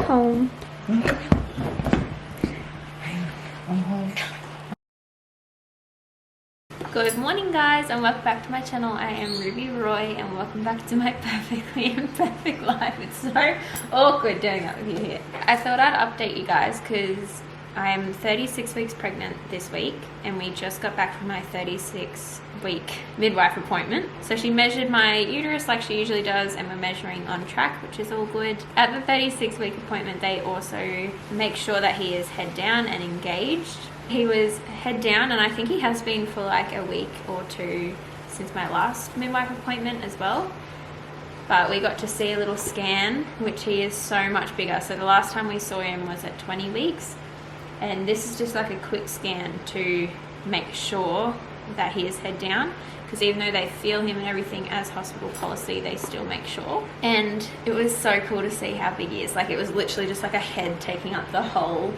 home. I'm home. Good morning guys and welcome back to my channel. I am Ruby Roy and welcome back to my perfectly imperfect life. It's so awkward doing that with you here. I thought I'd update you guys because I'm 36 weeks pregnant this week and we just got back from my 36-week midwife appointment. So she measured my uterus like she usually does and we're measuring on track, which is all good. At the 36-week appointment they also make sure that he is head down and engaged. He was head down and I think he has been for like a week or two since my last midwife appointment as well. But we got to see a little scan, which he is so much bigger. So the last time we saw him was at 20 weeks. And this is just like a quick scan to make sure that he is head down. Because even though they feel him and everything as hospital policy, they still make sure. And it was so cool to see how big he is. Like it was literally just like a head taking up the whole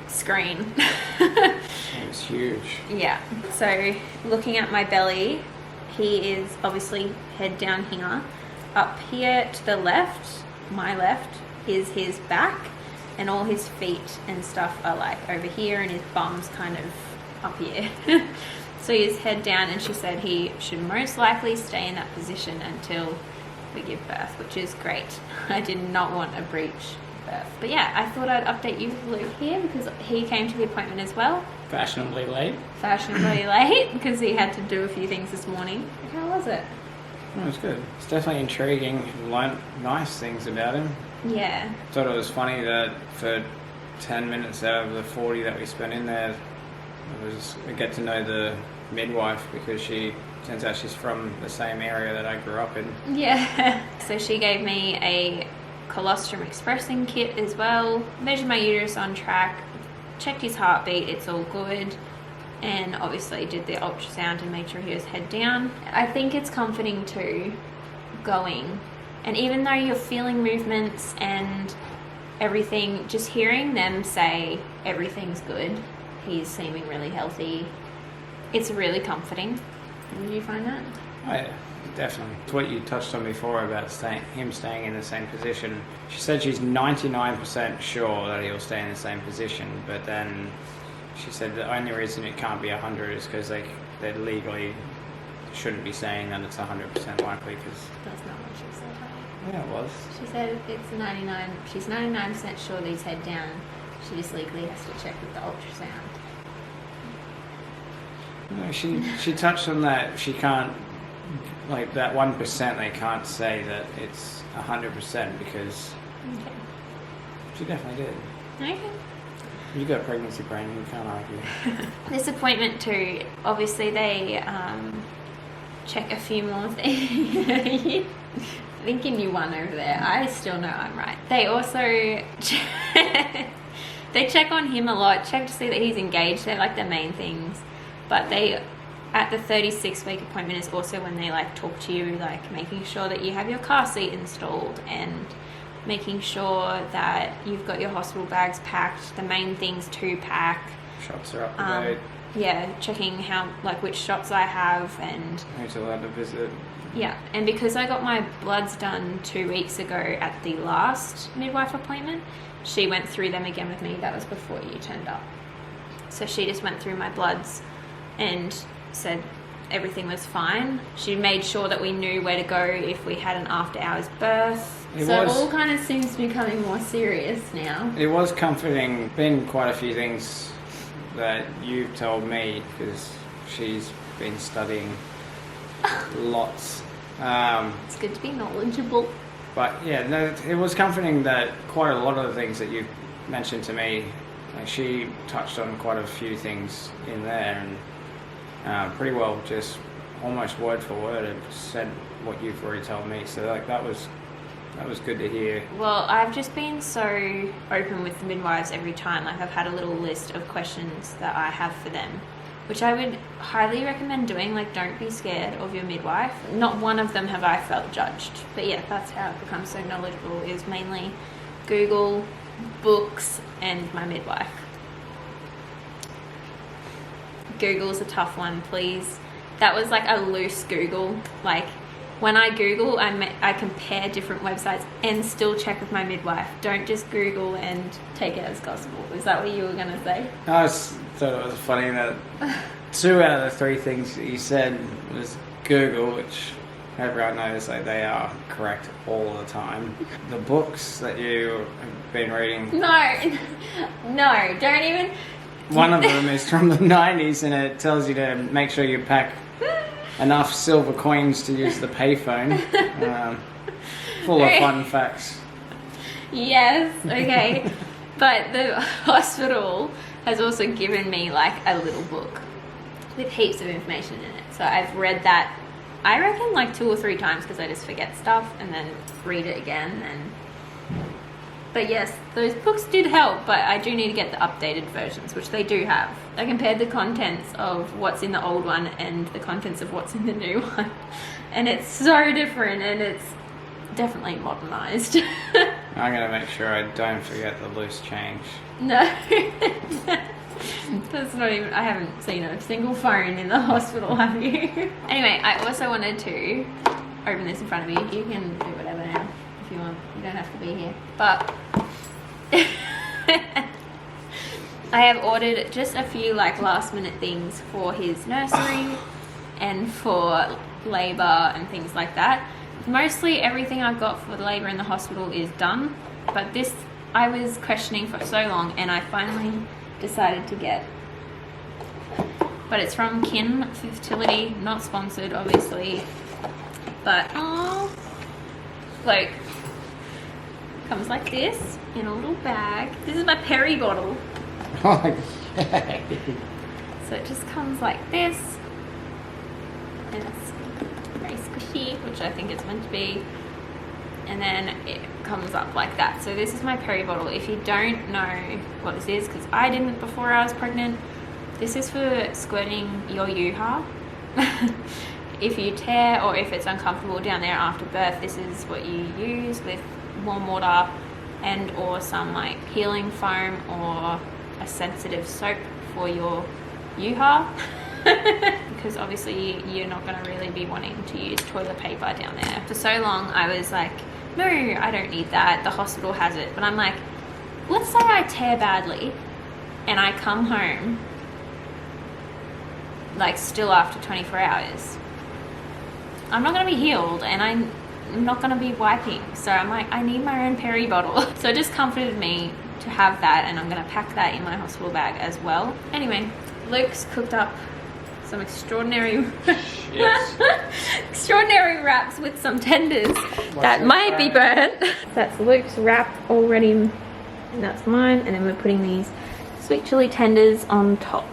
screen. It's huge. Yeah. So looking at my belly, he is obviously head down here. Up here to the left, my left, is his back, and all his feet and stuff are like over here, and his bum's kind of up here. So he's head down, and she said he should most likely stay in that position until we give birth, which is great. I did not want a breech birth. But yeah, I thought I'd update you with Luke here because he came to the appointment as well. Fashionably late. Fashionably late because he had to do a few things this morning. How was it? Oh, it's good. It's definitely intriguing. Learned nice things about him. Yeah. Thought it was funny that for 10 minutes out of the 40 that we spent in there, I get to know the midwife because she turns out she's from the same area that I grew up in. Yeah. So she gave me a colostrum expressing kit as well, measured my uterus on track, checked his heartbeat, it's all good, and obviously did the ultrasound and made sure he was head down. I think it's comforting too, going, and even though you're feeling movements and everything, just hearing them say everything's good, he's seeming really healthy, it's really comforting. Did you find that? Oh yeah, definitely. It's what you touched on before about him staying in the same position. She said she's 99% sure that he'll stay in the same position, but then she said the only reason it can't be 100 is because they legally shouldn't be saying that it's 100% likely. Because that's not what she said. Yeah, it was. She said it's 99. She's 99% sure that he's head down. She just legally has to check with the ultrasound. No, she touched on that. She can't, like that 1%. They can't say that it's 100% because Okay. she definitely did. Okay. You got pregnancy brain. You can't argue. This appointment too. Obviously, they check a few more things. Thinking you won over there. I still know I'm right. They also they check on him a lot. Check to see that he's engaged. They're like the main things. But they, at the 36-week appointment is also when they like talk to you, like making sure that you have your car seat installed and making sure that you've got your hospital bags packed. The main things to pack. Shots are up to date. Yeah, checking which shots I have and Who's allowed to visit. yeah, and because I got my bloods done 2 weeks ago at the last midwife appointment, she went through them again with me. That was before you turned up. So she just went through my bloods and said everything was fine. She made sure that we knew where to go if we had an after hours birth. It all kind of seems to be becoming more serious now. It was comforting. Been quite a few things that you've told me because she's been studying lots. It's good to be knowledgeable. But yeah, no, it was comforting that quite a lot of the things that you've mentioned to me, like she touched on quite a few things in there and pretty well just almost word for word it said what you've already told me. So like that was good to hear. Well, I've just been so open with the midwives every time. Like I've had a little list of questions that I have for them, which I would highly recommend doing. Like, don't be scared of your midwife. Not one of them have I felt judged. But yeah, that's how I've become so knowledgeable, is mainly Google, books, and my midwife. Google's a tough one, please. That was like a loose Google. Like, when I Google, I compare different websites and still check with my midwife. Don't just Google and take it as gospel. Is that what you were going to say? I thought it was funny that 2 out of the 3 things that you said was Google, which everyone knows like they are correct all the time. The books that you have been reading. No, don't even. One of them is from the 90s and it tells you to make sure you pack enough silver coins to use the payphone. Full of fun facts. Yes, okay. But the hospital has also given me like a little book with heaps of information in it. So I've read that, I reckon, like 2 or 3 times because I just forget stuff and then read it again. But yes, those books did help, but I do need to get the updated versions, which they do have. I compared the contents of what's in the old one and the contents of what's in the new one. And it's so different and it's definitely modernized. I'm going to make sure I don't forget the loose change. No. That's not even, I haven't seen a single phone in the hospital, have you? Anyway, I also wanted to open this in front of you. You can do whatever now if you want. You don't have to be here. But I have ordered just a few like last minute things for his nursery and for labour and things like that. Mostly everything I've got for the labour in the hospital is done. But this I was questioning for so long and I finally decided to get. But it's from Kin Fertility, not sponsored obviously, but like comes like this in a little bag. This is my peri bottle. Oh, So it just comes like this and it's very squishy, which I think it's meant to be, and then it comes up like that. So this is my peri bottle. If you don't know what this is, because I didn't before I was pregnant, this is for squirting your UHA. If you tear or if it's uncomfortable down there after birth, this is what you use with warm water and or some like healing foam or a sensitive soap for your UHA. Because obviously you're not going to really be wanting to use toilet paper down there. For so long I was like, no, I don't need that, the hospital has it. But I'm like, let's say I tear badly and I come home like still after 24 hours. I'm not going to be healed and I'm not going to be wiping. So I'm like, I need my own peri bottle. So it just comforted me to have that, and I'm going to pack that in my hospital bag as well. Anyway, Luke's cooked up some extraordinary extraordinary wraps with some tenders that might be burnt. That's Luke's wrap already, and that's mine, and then we're putting these sweet chili tenders on top.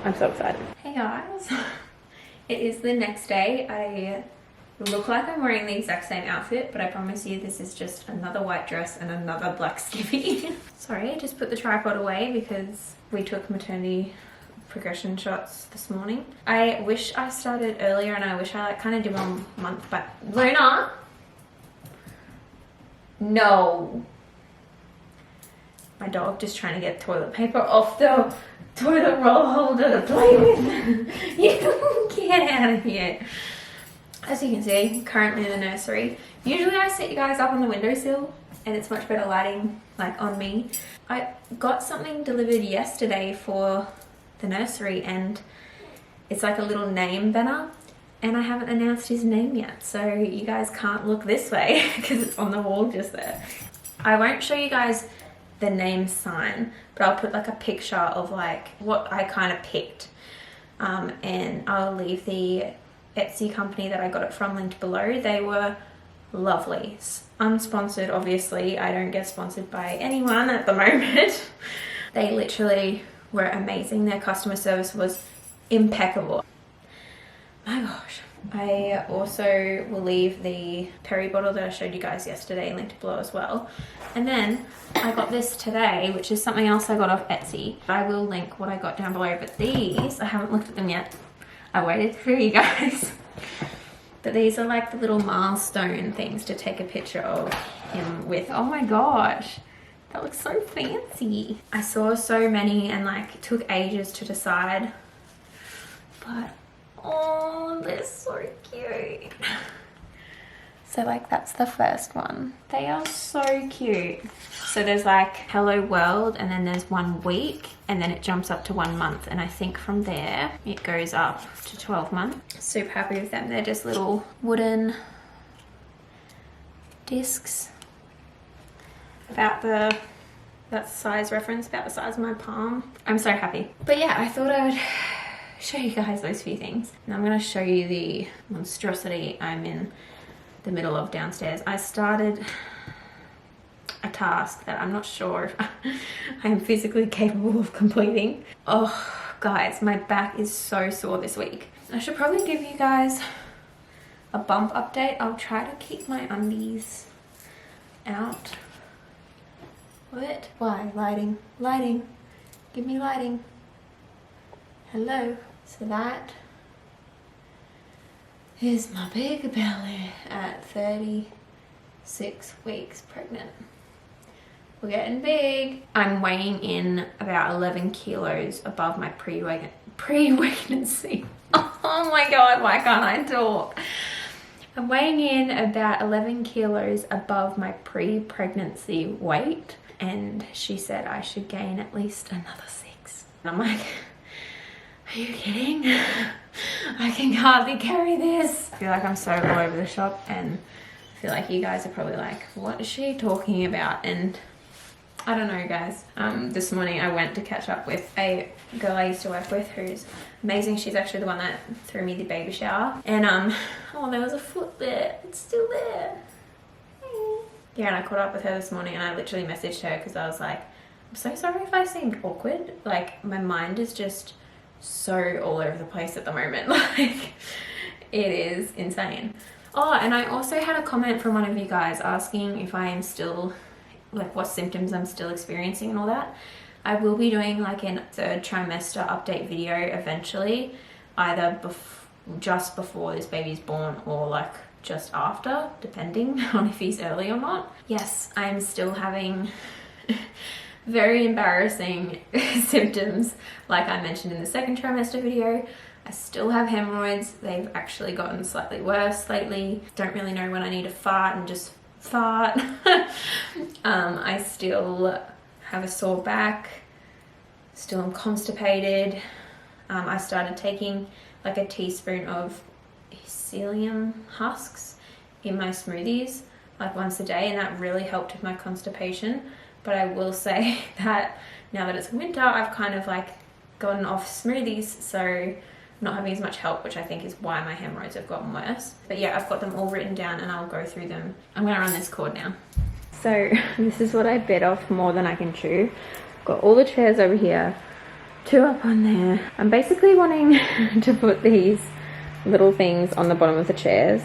I'm so excited. Hey guys, it is the next day. I look like I'm wearing the exact same outfit, but I promise you this is just another white dress and another black skivvy. Sorry, I just put the tripod away because we took maternity progression shots this morning. I wish I started earlier, and I wish I like kind of did 1 month back. Luna? No. My dog just trying to get toilet paper off the toilet roll holder to play with. You get out of here. As you can see, currently in the nursery. Usually I set you guys up on the windowsill and it's much better lighting like on me. I got something delivered yesterday for the nursery and it's like a little name banner, and I haven't announced his name yet, so you guys can't look this way because it's on the wall just there. I won't show you guys the name sign, but I'll put like a picture of like what I kind of picked, and I'll leave the Etsy company that I got it from linked below. They were lovely. Unsponsored, obviously. I don't get sponsored by anyone at the moment. They literally were amazing. Their customer service was impeccable. My gosh. I also will leave the peri bottle that I showed you guys yesterday linked below as well. And then I got this today, which is something else I got off Etsy. I will link what I got down below, but these, I haven't looked at them yet. I waited for you guys. But these are like the little milestone things to take a picture of him with. Oh my gosh, that looks so fancy. I saw so many and like it took ages to decide. But oh, they're so cute. So like that's the first one. They are so cute. So there's like Hello World, and then there's 1 week, and then it jumps up to 1 month, and I think from there it goes up to 12 months. Super happy with them. They're just little wooden discs. That's size reference, about the size of my palm. I'm so happy. But yeah, I thought I would show you guys those few things. And I'm gonna show you the monstrosity I'm in the middle of downstairs. I started a task that I'm not sure if I am physically capable of completing. Oh guys, my back is so sore this week. I should probably give you guys a bump update. I'll try to keep my undies out. What? Why? Lighting. Lighting. Give me lighting. Hello. So that is my big belly at 36 weeks pregnant. We're getting big. I'm weighing in about 11 kilos above my pre-pregnancy. Oh my God, why can't I talk? I'm weighing in about 11 kilos above my pre-pregnancy weight. And she said I should gain at least another 6. And I'm like, are you kidding? I can hardly carry this. I feel like I'm so all over the shop, and I feel like you guys are probably like, what is she talking about? And I don't know, guys. This morning I went to catch up with a girl I used to work with who's amazing. She's actually the one that threw me the baby shower. And oh, there was a foot there. It's still there. Yeah, and I caught up with her this morning, and I literally messaged her because I was like, I'm so sorry if I seemed awkward. Like, my mind is just so all over the place at the moment. Like, it is insane. Oh, and I also had a comment from one of you guys asking if I am still, like, what symptoms I'm still experiencing and all that. I will be doing like a 3rd trimester update video eventually, either just before this baby's born or like just after, depending on if he's early or not. Yes, I'm still having very embarrassing symptoms like I mentioned in the 2nd trimester video. I still have hemorrhoids. They've actually gotten slightly worse lately. Don't really know when I need to fart and just fart. I still have a sore back, still am constipated. I started taking like a teaspoon of psyllium husks in my smoothies like once a day, and that really helped with my constipation. But I will say that now that it's winter, I've kind of like gotten off smoothies, so not having as much help, which I think is why my hemorrhoids have gotten worse. But yeah, I've got them all written down and I'll go through them. I'm gonna run this cord now. So this is what I bit off more than I can chew. Got all the chairs over here, 2 up on there. I'm basically wanting to put these little things on the bottom of the chairs,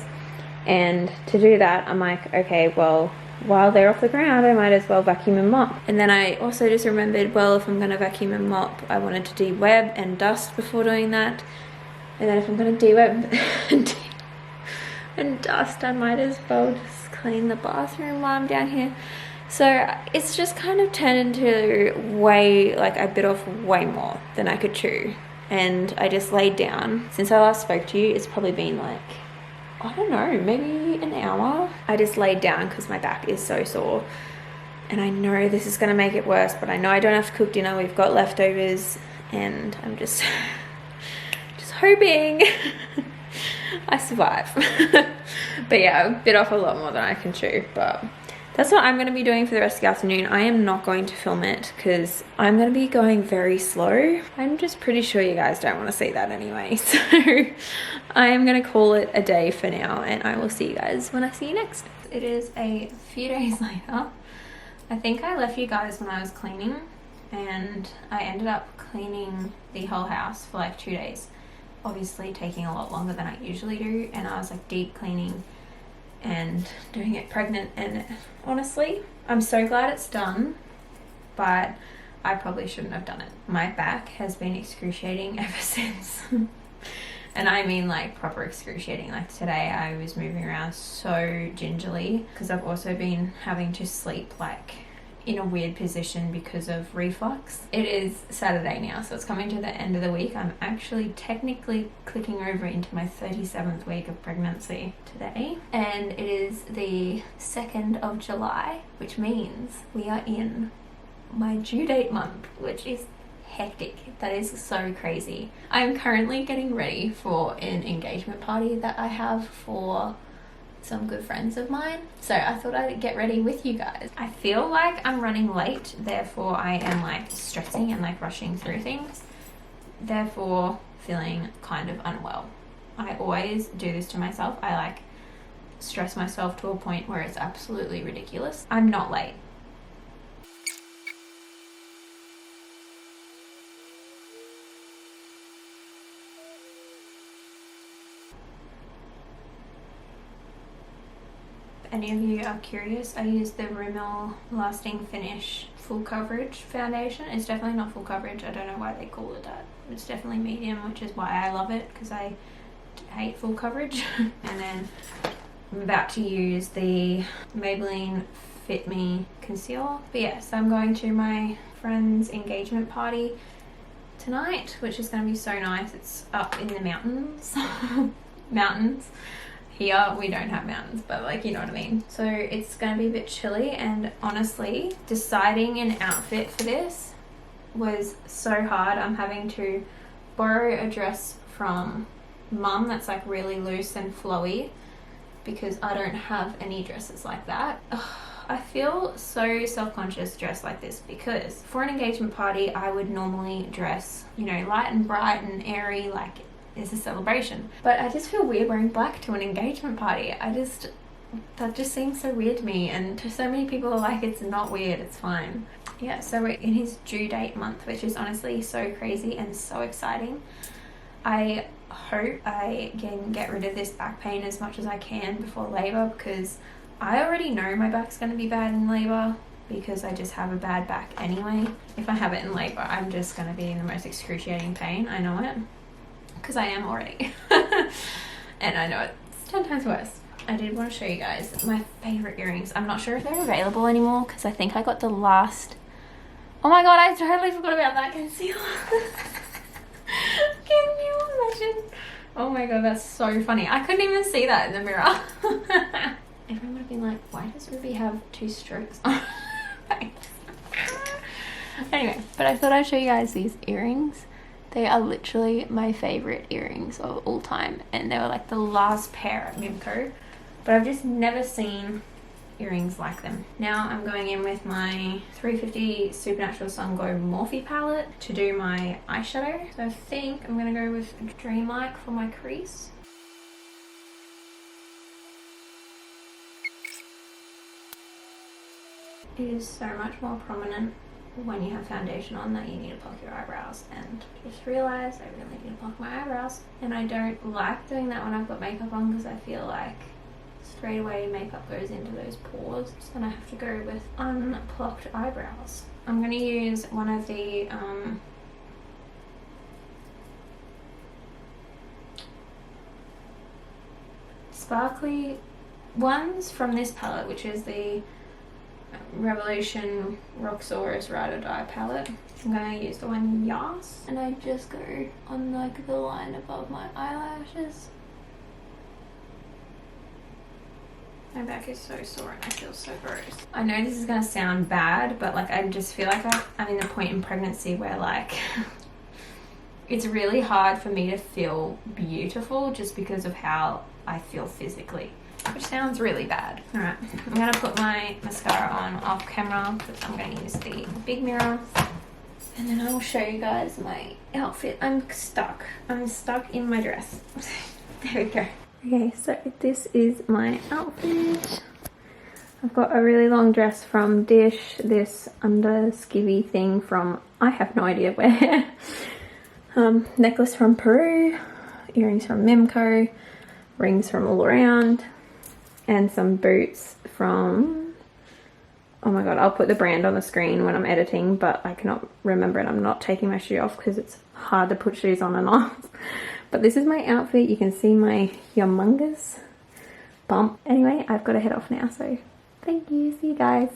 and to do that I'm like, okay, well, while they're off the ground I might as well vacuum and mop. And then I also just remembered, well, if I'm going to vacuum and mop, I wanted to de-web and dust before doing that. And then if I'm going to de-web and dust, I might as well just clean the bathroom while I'm down here. So it's just kind of turned into way, like I bit off way more than I could chew. And I just laid down. Since I last spoke to you, it's probably been like, I don't know, maybe an hour. I just laid down because my back is so sore. And I know this is going to make it worse, but I know I don't have to cook dinner. We've got leftovers, and I'm just hoping I survive. But yeah, I bit off a lot more than I can chew, but that's what I'm going to be doing for the rest of the afternoon. I am not going to film it because I'm going to be going very slow. I'm just pretty sure you guys don't want to see that anyway. So I am going to call it a day for now, and I will see you guys when I see you next. It is a few days later. I think I left you guys when I was cleaning, and I ended up cleaning the whole house for like 2 days. Obviously taking a lot longer than I usually do, and I was like deep cleaning and doing it pregnant, and honestly I'm so glad it's done, but I probably shouldn't have done it. My back has been excruciating ever since. And I mean like proper excruciating. Like today I was moving around so gingerly because I've also been having to sleep like in a weird position because of reflux. It is Saturday now, so it's coming to the end of the week. I'm actually technically clicking over into my 37th week of pregnancy today, and it is the 2nd of July, which means we are in my due date month, which is hectic. That is so crazy. I'm currently getting ready for an engagement party that I have for some good friends of mine, so I thought I'd get ready with you guys. I feel like I'm running late, therefore I am like stressing and like rushing through things, therefore feeling kind of unwell. I always do this to myself. I like stress myself to a point where it's absolutely ridiculous. I'm not late. Any of you are curious, I use the Rimmel Lasting Finish Full Coverage Foundation. It's definitely not full coverage. I don't know why they call it that. It's definitely medium, which is why I love it, because I hate full coverage. And then I'm about to use the Maybelline Fit Me Concealer. But yeah, so I'm going to my friend's engagement party tonight, which is going to be so nice. It's up in the mountains. Mountains. Here we don't have mountains, but like, you know what I mean. So it's gonna be a bit chilly, and honestly deciding an outfit for this was so hard. I'm having to borrow a dress from mum that's like really loose and flowy because I don't have any dresses like that. Ugh, I feel so self-conscious dressed like this, because for an engagement party I would normally dress, you know, light and bright and airy, like it's a celebration. But I just feel weird wearing black to an engagement party. That just seems so weird to me, and to so many people are like, it's not weird, it's fine. Yeah, so we're in his due date month, which is honestly so crazy and so exciting. I hope I can get rid of this back pain as much as I can before labor, because I already know my back's going to be bad in labor, because I just have a bad back anyway. If I have it in labor, I'm just going to be in the most excruciating pain. I know it, because I am already. And I know it's 10 times worse. I did want to show you guys my favorite earrings. I'm not sure if they're available anymore, because I think I got the last... Oh my god, I totally forgot about that concealer. Can you imagine? Oh my god, that's so funny. I couldn't even see that in the mirror. Everyone would have been like, why does Ruby have 2 strokes on her face? Anyway, but I thought I'd show you guys these earrings. They are literally my favorite earrings of all time, and they were like the last pair at Mimco, but I've just never seen earrings like them. Now I'm going in with my 350 Supernatural Sun Glow Morphe palette to do my eyeshadow. So I think I'm going to go with Dreamlike for my crease. It is so much more prominent when you have foundation on that you need to pluck your eyebrows, and just realised I really need to pluck my eyebrows, and I don't like doing that when I've got makeup on, because I feel like straight away makeup goes into those pores, and I have to go with unplucked eyebrows. I'm going to use one of the sparkly ones from this palette, which is the Revolution Roxaurus Ride or Die palette. I'm going to use the one Yas, and I just go on like the line above my eyelashes. My back is so sore and I feel so gross. I know this is going to sound bad, but like I just feel like I'm in the point in pregnancy where like it's really hard for me to feel beautiful just because of how I feel physically, which sounds really bad. Alright, I'm going to put my mascara on off camera, because I'm going to use the big mirror, and then I will show you guys my outfit. I'm stuck in my dress. There we go. Okay, so this is my outfit. I've got a really long dress from Dish, this under skivvy thing from I have no idea where, necklace from Peru, earrings from Mimco, rings from All Around, and some boots from, oh my god, I'll put the brand on the screen when I'm editing, but I cannot remember it. I'm not taking my shoe off because it's hard to put shoes on and off. But this is my outfit. You can see my humongous bump. Anyway, I've got to head off now, so thank you. See you guys.